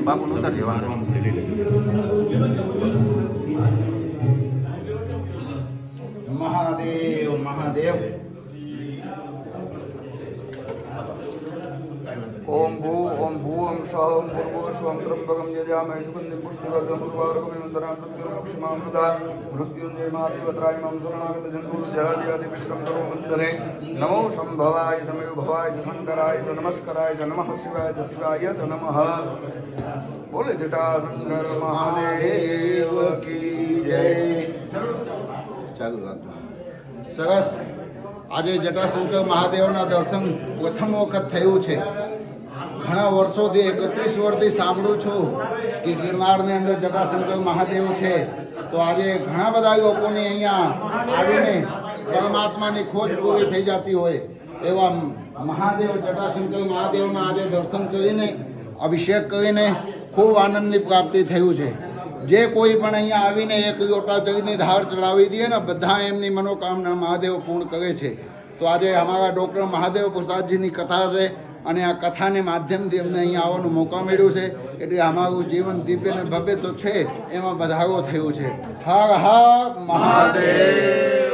બાપુ નું ઉતાર દેવા મહાદેવ મહાદેવ. ओम भू ओम भूम सौम भूर्भुवस्वं त्र्यंबकं यजामहे सुगन्धिं पुष्टिवर्धनं उर्वारुकमिव मृत्युर्मुक्षिमामृता मृत्युंजय महादेवत्राय मां शरणागतजन्तुर्जरादिविष्टं सर्वमण्डले नमो संभवाय च मयो भवाय च शंकराय च नमस्कराय च नमः शिवाय च नमः. बोले जटाशंकर महादेव की जय. ચાલુ રાખજો. સરસ. આજે જટાશંકર મહાદેવના દર્શન પ્રથમ વખત થયું છે. ઘણા વર્ષોથી 31 વર્ષથી સાંભળું છું કે ગિરનારની અંદર જટાશંકર મહાદેવ છે. તો આજે ઘણા બધા લોકોની અહીંયા આવીને પરમાત્માની ખોજ પૂરી થઈ જતી હોય એવા મહાદેવ જટાશંકર મહાદેવના આજે દર્શન કરીને અભિષેક કરીને ખૂબ આનંદની પ્રાપ્તિ થયું છે. જે કોઈ પણ અહીંયા આવીને એક લોટા જઈને ધાર ચડાવી દે ને બધા એમની મનોકામના મહાદેવ પૂર્ણ કરે છે. તો આજે અમારા ડૉક્ટર મહાદેવ પ્રસાદજીની કથા છે અને આ કથાને માધ્યમથી અમને અહીંયા આવવાનો મોકો મળ્યો છે. એટલે અમારું જીવન દિવ્ય ને ભવ્ય તો છે, એમાં વધારો થયો છે. હર હર મહાદેવ.